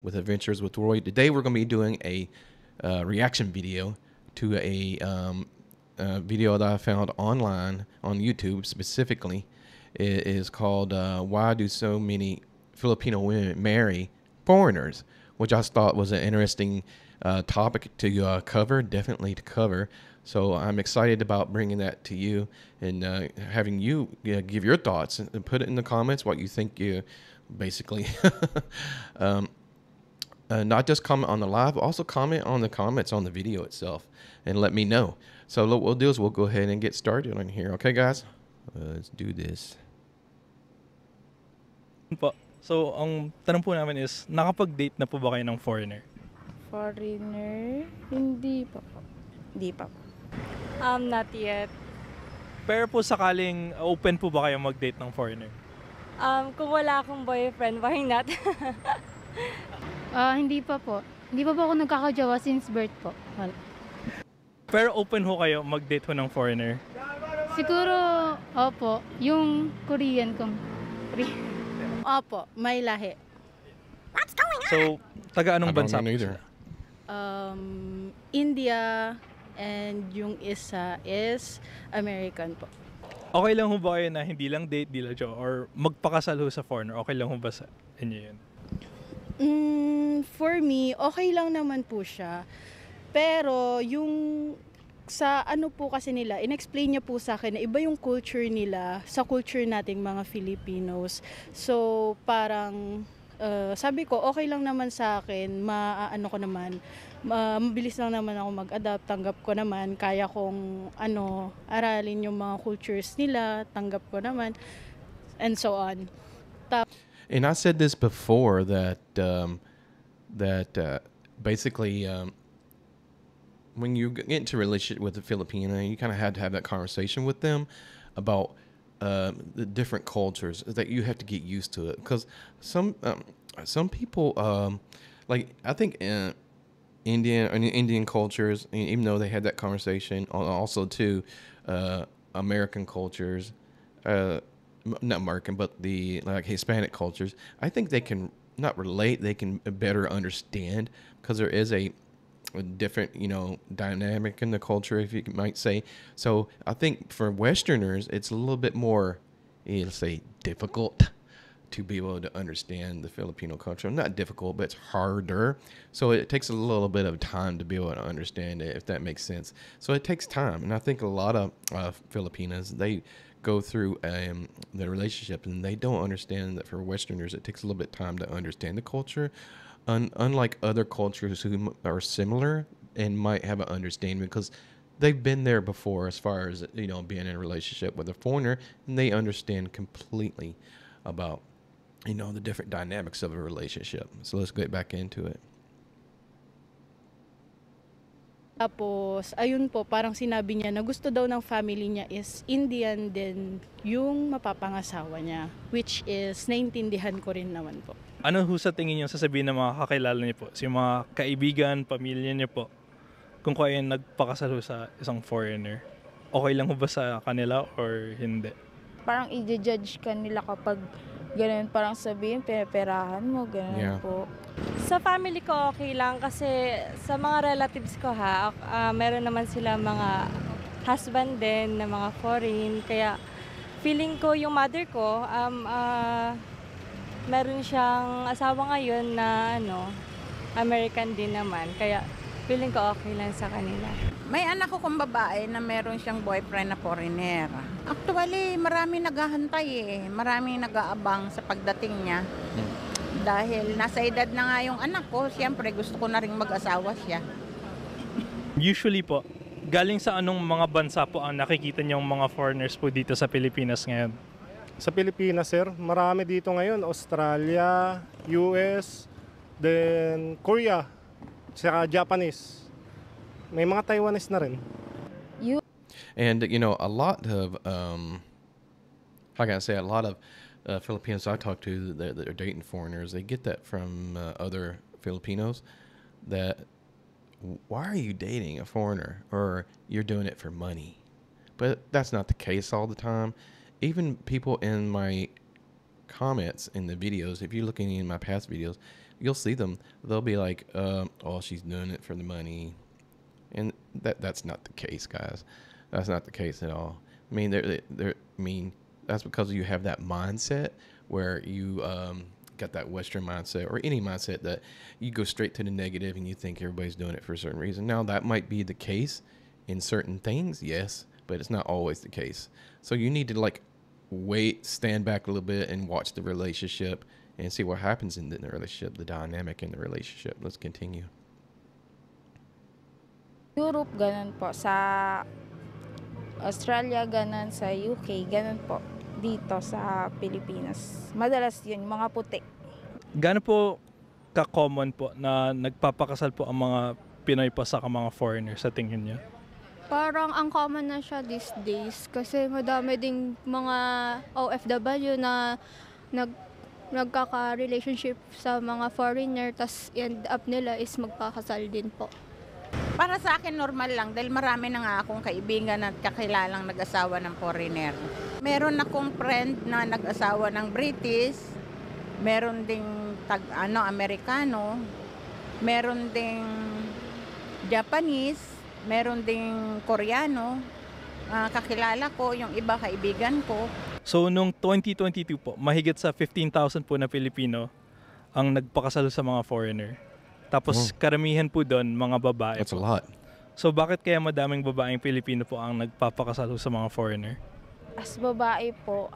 with Adventures with Roy. Today we're going to be doing a reaction video to a video that I found online on YouTube specifically. It is called "Why Do So Many Filipino Women Marry Foreigners," which I thought was an interesting topic to cover, definitely to cover. So I'm excited about bringing that to you and having you give your thoughts and put it in the comments what you think. You basically. Not just comment on the live, but also comment on the comments on the video itself and let me know. So what we'll do is we'll go ahead and get started on here. Okay, guys? Let's do this. Po. So, ang tanong po namin is, nakapag-date na po ba kayo ng foreigner? Foreigner? Hindi pa po. Hindi pa po. Not yet. Pero po sakaling open po ba kayo mag-date ng foreigner? Kung wala akong boyfriend, why not? Hindi pa po. Hindi pa po ako nagkakajowa since birth po. Wala. Pero open ho kayo mag-date ho ng foreigner? Siguro, opo, yung Korean kong. Opo, may lahi. So, taga I anong don't bansa know po either. sila? India, and yung isa is American po. Okay lang ho ba kayo na hindi lang date, di lang jowa, or magpakasal ho sa foreigner? Okay lang ho ba sa inyo yun? For me, okay lang naman po siya. Pero yung sa ano po kasi nila, in-explain niya po sa akin na iba yung culture nila sa culture nating mga Filipinos. So parang sabi ko, okay lang naman sa akin, maano ko naman, mabilis lang naman ako mag-adapt, tanggap ko naman, kaya kong aralin yung mga cultures nila, tanggap ko naman, and so on. And I said this before that basically when you get into a relationship with a Filipino, you kind of had to have that conversation with them about the different cultures that you have to get used to it because some people like I think Indian cultures, even though they had that conversation, also too American cultures. Not American, but the like Hispanic cultures, I think they can not relate, they can better understand because there is a different, dynamic in the culture, if you might say. So I think for Westerners, it's a little bit more, let's say, difficult to be able to understand the Filipino culture. Not difficult, but it's harder. So it takes a little bit of time to be able to understand it, if that makes sense. So it takes time. And I think a lot of Filipinas, they go through their relationship and they don't understand that for Westerners, it takes a little bit of time to understand the culture. Unlike other cultures who are similar and might have an understanding because they've been there before as far as, being in a relationship with a foreigner, and they understand completely about, the different dynamics of a relationship. So let's get back into it. Tapos, ayun po, parang sinabi niya na gusto daw ng family niya is Indian din yung mapapangasawa niya, which is naintindihan ko rin naman po. Ano ho sa tingin niyo sasabihin ng mga kakilala niyo po? Yung mga kaibigan, pamilya niyo po, kung kayo nagpakasal ho sa isang foreigner, okay lang ho ba sa kanila or hindi? Parang i-judge ka nila kapag ganun, parang sabihin, pinaperahan mo, ganun Yeah. po. Sa family ko, okay lang kasi sa mga relatives ko meron naman sila mga husband din na mga foreign. Kaya feeling ko yung mother ko, meron siyang asawa ngayon na American din naman. Kaya feeling ko okay lang sa kanila. May anak ko kong babae na meron siyang boyfriend na foreigner. Actually, marami naghahantay Marami nag-aabang sa pagdating niya. Dahil nasa edad na nga yung anak ko, siyempre gusto ko na rin mag-asawa siya. Usually po, galing sa anong mga bansa po ang nakikita niyong mga foreigners po dito sa Pilipinas ngayon? Sa Pilipinas, sir, marami dito ngayon. Australia, US, then Korea, saka Japanese. May mga Taiwanese na rin. And, a lot of, like I say, a lot of Filipinos I talk to that are dating foreigners, they get that from other Filipinos that, why are you dating a foreigner? Or you're doing it for money. But that's not the case all the time. Even people in my comments in the videos, if you're looking in my past videos, you'll see them. They'll be like, "Oh, she's doing it for the money," and that's not the case, guys. That's not the case at all. I mean, that's because you have that mindset where you got that Western mindset or any mindset that you go straight to the negative and you think everybody's doing it for a certain reason. Now, that might be the case in certain things, yes, but it's not always the case. So you need to like stand back a little bit and watch the relationship and see what happens in the relationship, the dynamic in the relationship. Let's continue. Europe, ganun po. Sa Australia, ganun. Sa UK, ganun po. Dito sa Pilipinas. Madalas yun, yung mga puti. Gaano po ka-common po na nagpapakasal po ang mga Pinoy pa sa mga foreigner sa tingin niyo? Parang ang common na siya these days kasi madami ding mga OFW na nagkaka-relationship sa mga foreigner tas end up nila is magpakasal din po. Para sa akin, normal lang dahil marami na nga akong kaibigan at kakilalang nag-asawa ng foreigner. Meron akong friend na nag-asawa ng British, meron ding Amerikano, meron ding Japanese, meron ding Koreano, kakilala ko, yung iba kaibigan ko. So, nung 2022 po, mahigit sa 15,000 po na Pilipino ang nagpakasal sa mga foreigner. Tapos karamihan po doon, mga babae. That's a po. lot. So, bakit kaya madaming babaeng Pilipino po ang nagpapakasal sa mga foreigner? As babae po,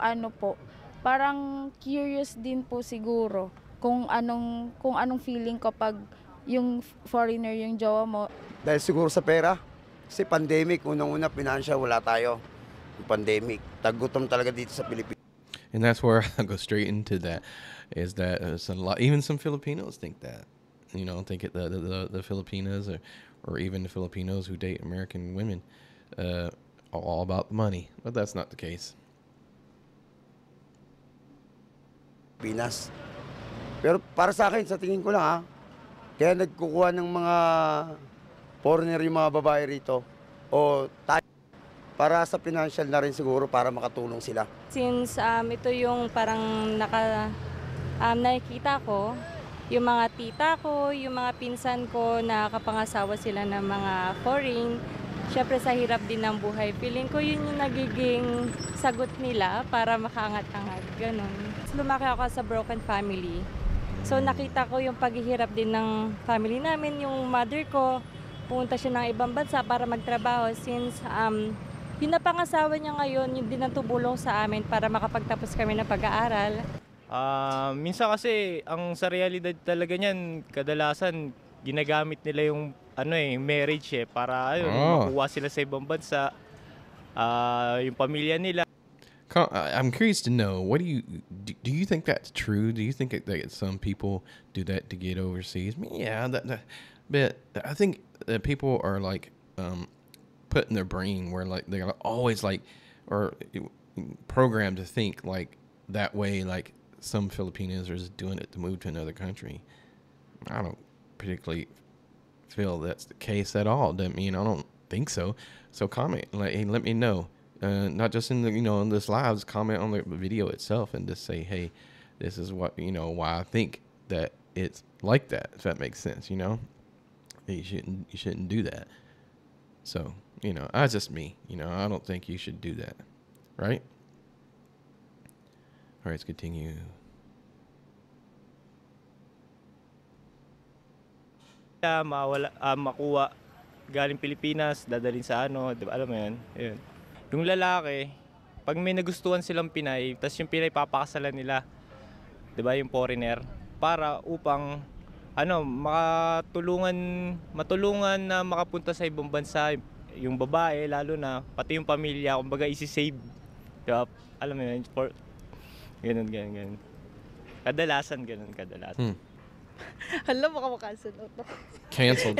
parang curious din po siguro kung anong feeling kapag yung foreigner yung jowa mo. Dahil siguro sa pera. Kasi pandemic, unang-una, financial, wala tayo. Yung pandemic. Tagutom talaga dito sa Pilipinas. And that's where I go straight into that, is that even some Filipinos think that. You know, think the Filipinas or even the Filipinos who date American women are all about the money. But that's not the case. Pinas. Pero para sa akin, sa tingin ko lang kaya nagkukuha ng mga foreigner yung mga babae rito o tayo para sa financial na rin siguro para makatulong sila. Since ito yung parang nakikita ko, yung mga tita ko, yung mga pinsan ko na kapangasawa sila ng mga foreign, syempre sa hirap din ng buhay. Feeling ko yun yung nagiging sagot nila para makaangat-angat. Ganon. Lumaki ako sa broken family. So nakita ko yung paghihirap din ng family namin. Yung mother ko, pumunta siya ng ibang bansa para magtrabaho since yung napangasawa niya ngayon, yung din ang tumulong sa amin para makapagtapos kami ng pag-aaral. Minsan kasi ang sa realidad talaga niyan, kadalasan ginagamit nila yung marriage para makuha sila sa ibang bansa, yung pamilya nila. I'm curious to know, what do you think that's true? Do you think that some people do that to get overseas? I mean, yeah, but I think that people are like put in their brain where like they're always like or programmed to think like that way, like some Filipinos are just doing it to move to another country. I don't particularly feel that's the case at all. I don't think so. So comment, hey, let me know. Not just in in this live, just comment on the video itself and just say, hey, this is what why I think that it's like that. If that makes sense, you shouldn't do that. So that's just me. I don't think you should do that, right? All right, let's continue. Makuha galing Pilipinas, dadalhin sa diba, alam mo yun? Yun. Yung lalaki, pag may nagustuhan silang Pinay, tas yung Pinay papakasalan nila, diba, yung foreigner, para upang matulungan na makapunta sa ibang bansa, yung babae, lalo na, pati yung pamilya, kumbaga isi-save. Diba? Alam mo yun, ganun. Kadalasan. Alam mo cancel out. Canceled.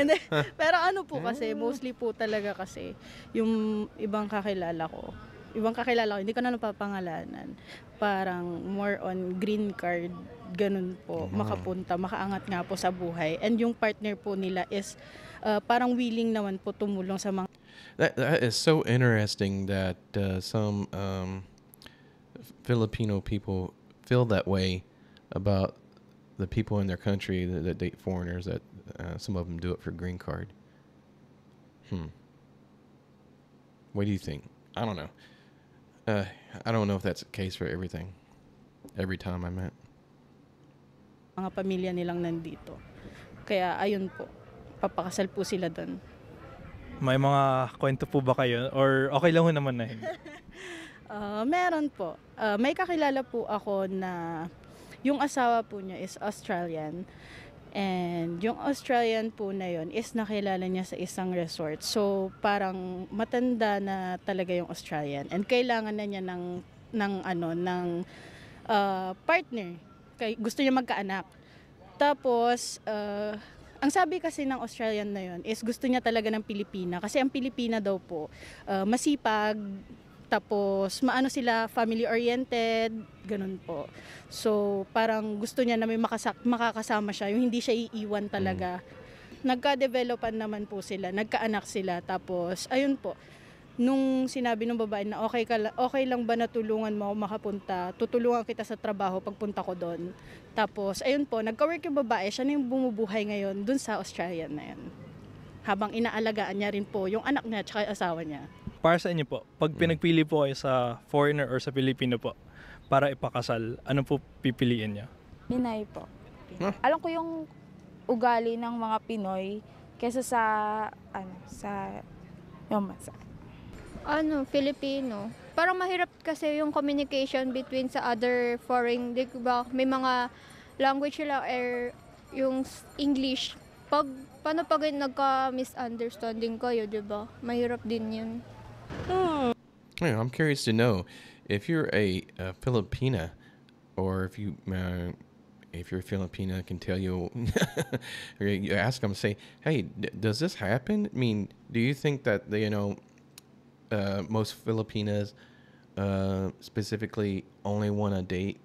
Pero po kasi, mostly po talaga kasi, yung ibang kakilala ko, hindi ko na napapangalanan, parang more on green card, ganun po, makapunta, makaangat nga po sa buhay. And yung partner po nila is parang willing naman po tumulong sa mga... That is so interesting that some Filipino people feel that way about the people in their country that date foreigners, that some of them do it for green card. What do you think? I don't know. I don't know if that's the case for everything. Every time I met. Mga pamilya nilang nandito. Kaya ayun po, papakasal po sila doon. May mga kwento po ba kayo? Or okay lang ho naman na hindi? Meron po. May kakilala po ako na yung asawa po niya is Australian. And yung Australian po na yun is nakilala niya sa isang resort. So parang matanda na talaga yung Australian. And kailangan na niya ng partner. Gusto niya magkaanak. Tapos, ang sabi kasi ng Australian na yun is gusto niya talaga ng Pilipina. Kasi ang Pilipina daw po, masipag, tapos maano sila, family-oriented, ganun po. So, parang gusto niya na may makakasama siya, yung hindi siya iiwan talaga. Nagka-developan naman po sila, nagkaanak sila. Tapos, ayun po, nung sinabi ng babae na okay lang ba na tulungan mo ako makapunta, tutulungan kita sa trabaho pagpunta ko doon. Tapos, ayun po, nagka-work yung babae, siya na yung bumubuhay ngayon dun sa Australian na yan. Habang inaalagaan niya rin po yung anak niya at asawa niya. Para sa inyo po, pag pinagpili po kayo sa foreigner or sa Filipino po, para ipakasal, ano po pipiliin niyo? Pinay po. Alam ko yung ugali ng mga Pinoy kaysa sa yung bansa. Filipino. Parang mahirap kasi yung communication between sa other foreign, di ba? May mga language sila or yung English. Paano pag nagka-misunderstanding kayo, di ba? Mahirap din yun. Yeah, I'm curious to know if you're a Filipina, or if you're Filipina, can tell you, or you ask them, say, hey, does this happen? I mean, do you think that most Filipinas specifically only want to date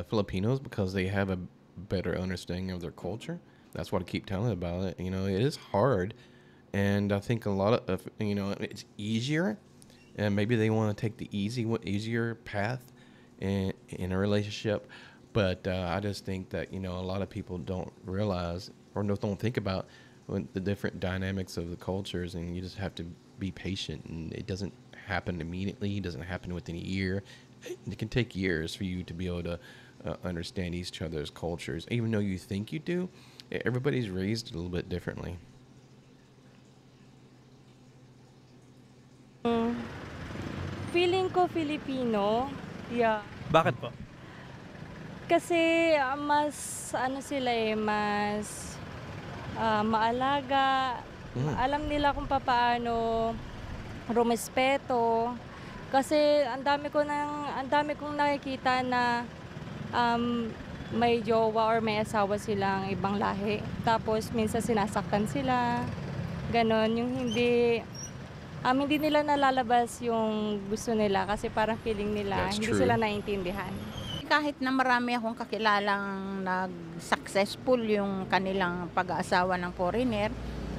Filipinos because they have a better understanding of their culture? That's what I keep telling about it. You know, it is hard, and I think a lot of it's easier, and maybe they want to take the easier path in a relationship. But I just think that a lot of people don't realize or don't think about the different dynamics of the cultures, and you just have to be patient. And it doesn't happen immediately. It doesn't happen within a year. It can take years for you to be able to understand each other's cultures, even though you think you do. Everybody's raised a little bit differently. Feeling ko Filipino. Yeah. Bakit po? Kasi mas mas maalaga. Alam nila kung paano rumespeto. Kasi ang dami kong nakikita na may jowa or may asawa silang ibang lahi. Tapos minsan sinasaktan sila. Ganon, yung hindi nila nalalabas yung gusto nila kasi parang feeling nila hindi sila naiintindihan. Kahit na marami akong kakilalang nag-successful yung kanilang pag-aasawa ng foreigner,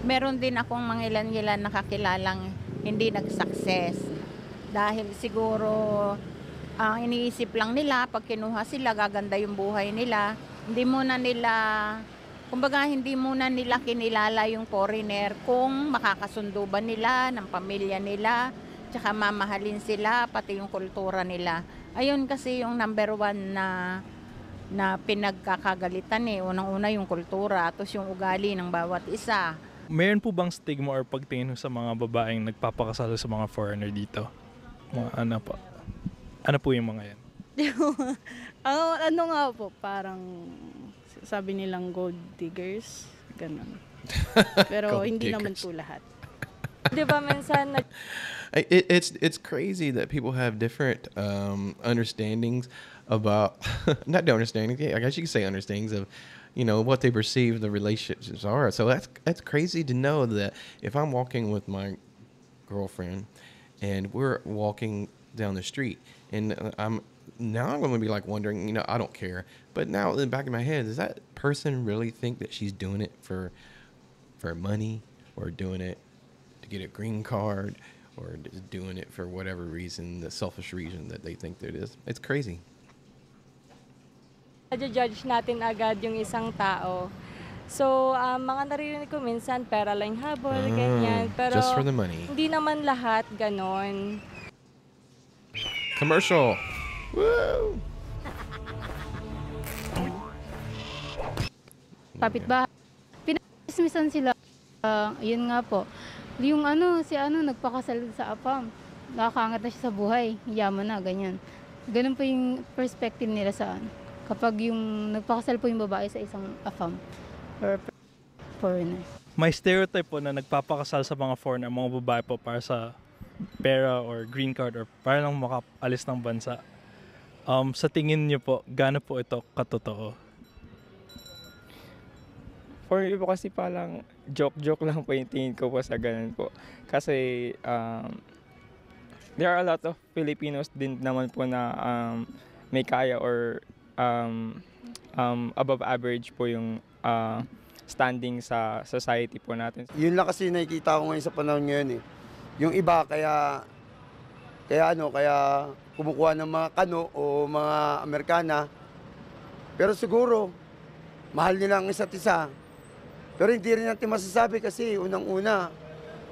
meron din akong mga ilan-ilan na kakilalang hindi nag-success. Dahil siguro ang iniisip lang nila, pag kinuha sila, gaganda yung buhay nila. Hindi muna nila kinilala yung foreigner kung makakasundo ba nila ng pamilya nila, tsaka mamahalin sila, pati yung kultura nila. Ayun kasi yung number one na pinagkakagalitan Unang-una yung kultura, tapos yung ugali ng bawat isa. Mayroon po bang stigma or pagtingin sa mga babaeng nagpapakasal sa mga foreigner dito? Ano po? Ano po yung mga yan? Ano nga po, parang sabi nilang gold diggers, ganun. Pero hindi naman po lahat. Di ba minsan It's crazy that people have different understandings about not the understanding. I guess you could say understandings of what they perceive the relationships are. So that's crazy to know that if I'm walking with my girlfriend and we're walking down the street and I'm going to be like wondering, I don't care. But now in the back of my head, does that person really think that she's doing it for money, or doing it to get a green card, or just doing it for whatever reason, the selfish reason that they think that it is? It's crazy. Judge natin agad yung isang tao. So, mga naririnig ko minsan, pera lang yung habol, ganyan. Pero just for the money. hindi naman lahat ganon. Commercial. Woo! Kapitbahay. Pinag-ismisan sila. Yun nga po. Yung nagpakasal sa AFAM. Nakakaangat na siya sa buhay. Yaman na, ganyan. Ganun po yung perspective nila sa kapag yung nagpakasal po yung babae sa isang AFAM or foreigner. May stereotype po na nagpapakasal sa mga foreigner, mga babae po para sa pera or green card or para lang makaalis ng bansa. Sa tingin niyo po, gaano po ito katotoo? For me po kasi parang joke lang po yung tingin ko po sa ganun po. Kasi there are a lot of Filipinos din naman po na may kaya or above average po yung standing sa society po natin. Yun lang kasi nakikita ko ngayon sa panahon ngayon eh. Yung iba kaya kumukuha ng mga kano o mga Amerikana. Pero siguro mahal nila ang isa't isa. Pero hindi rin natin masasabi kasi unang-una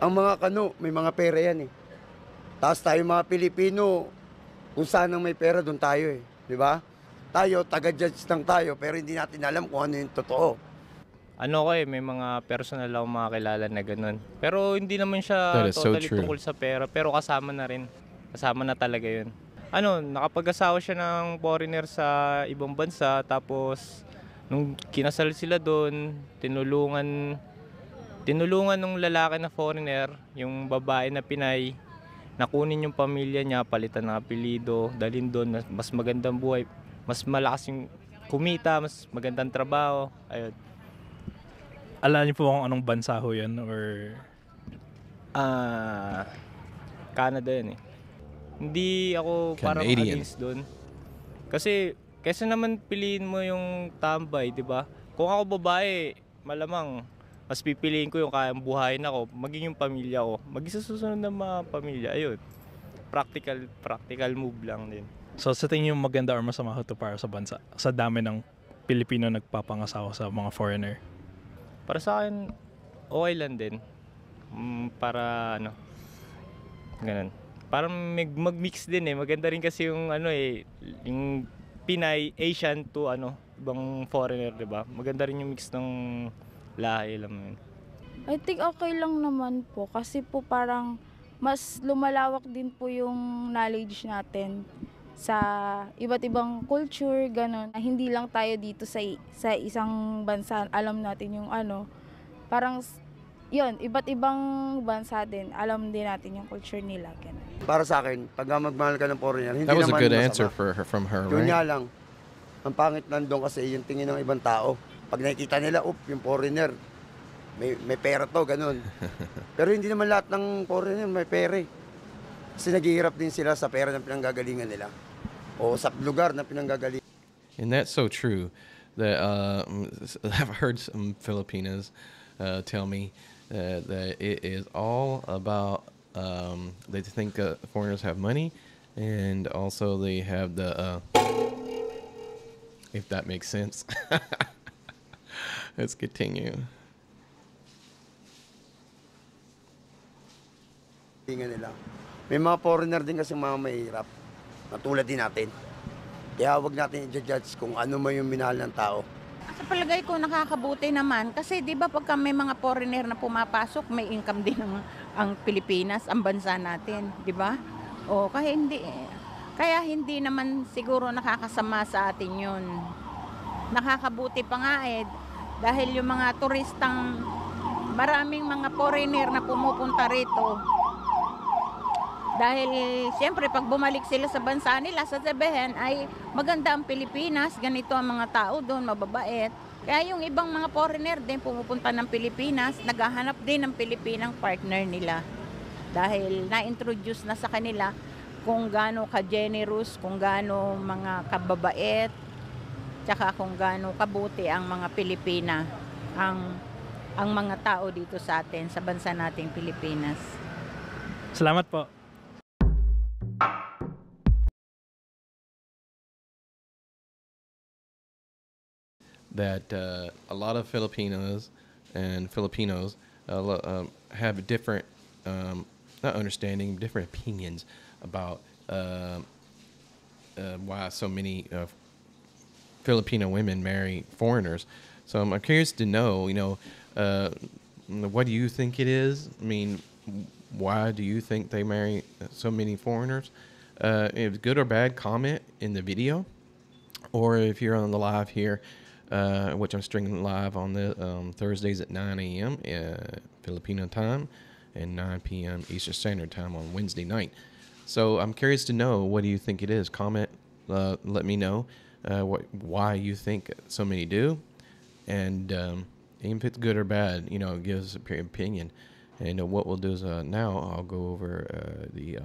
ang mga kano may mga pera yan eh. Tapos tayo mga Pilipino, kung saan ang may pera doon tayo eh, di ba? Tayo taga-judge lang tayo pero hindi natin alam kung ano yung totoo. May mga personal ako mga kilala na ganun. Pero hindi naman siya That is so totally true. tungkol sa pera, pero kasama na rin. Kasama na talaga yun. Nakapag-asawa siya ng foreigner sa ibang bansa, tapos nung kinasal sila doon, tinulungan ng lalaki na foreigner, yung babae na Pinay, nakunin yung pamilya niya, palitan ng apelido, dalhin doon, mas magandang buhay, mas malakas yung kumita, mas magandang trabaho, ayun. Alam niyo po kung anong bansa ho yan or... Canada yun eh. Hindi ako parang Canadian. against doon. Kasi, kaysa naman piliin mo yung tambay, di ba? Kung ako babae, malamang, mas pipiliin ko yung kayang buhayin ako, maging yung pamilya ko, maging sa susunod ng mga pamilya, ayun. Practical move lang din. So sa tingin niyo maganda or masama ho ito para sa bansa? Sa dami ng Pilipino nagpapangasawa sa mga foreigner? Para sa akin, okay lang din. Para ganun. Parang mag-mix din eh. Maganda rin kasi yung yung Pinay, Asian to ibang foreigner, 'di ba? Maganda rin yung mix ng lahi, alam mo yun. I think okay lang naman po kasi po parang mas lumalawak din po yung knowledge natin sa iba't ibang culture, ganun. Hindi lang tayo dito sa isang bansa, alam natin yung parang yun, iba't ibang bansa din, alam din natin yung culture nila, ganun. Para sa akin, pag magmahal ka ng foreigner, hindi That was a naman good masama. answer from her, Yun right? nga lang, ang pangit nandun kasi yung tingin ng ibang tao. Pag nakikita nila, yung foreigner, may pera to, ganun. Pero hindi naman lahat ng foreigner may pera eh. Kasi naghihirap din sila sa pera ng pinanggagalingan nila. O sa lugar na pinanggagalingan. And that's so true. That I've heard some Filipinas tell me that it is all about they think foreigners have money, and also they have the if that makes sense. Let's continue. Nila. May mga foreigner din kasi mga mahirap. Natulad din natin. Kaya huwag natin i-judge kung ano man yung minahal ng tao. Sa palagay ko nakakabuti naman kasi 'di ba pagka may mga foreigner na pumapasok, may income din ang Pilipinas, ang bansa natin, 'di ba? O kaya hindi naman siguro nakakasama sa atin 'yun. Nakakabuti pa nga dahil yung mga turistang maraming mga foreigner na pumupunta rito. Dahil siyempre pag bumalik sila sa bansa nila, sasabihin ay maganda ang Pilipinas, ganito ang mga tao doon, mababait. Kaya yung ibang mga foreigner din pumupunta ng Pilipinas, naghahanap din ng Pilipinang partner nila. Dahil na-introduce na sa kanila kung gaano ka-generous, kung gaano mga kababait, tsaka kung gaano kabuti ang mga Pilipina, ang mga tao dito sa atin, sa bansa nating Pilipinas. Salamat po. that a lot of Filipinos and Filipinos have different, not understanding, different opinions about why so many Filipino women marry foreigners. So I'm curious to know, what do you think it is? I mean, why do you think they marry so many foreigners? If it's good or bad, comment in the video. Or if you're on the live here, which I'm streaming live on the Thursdays at 9 a.m. Filipino time and 9 p.m. Eastern Standard Time on Wednesday night. So I'm curious to know, what do you think it is? Comment, let me know why you think so many do. And even if it's good or bad, give us a opinion. And what we'll do is now I'll go over the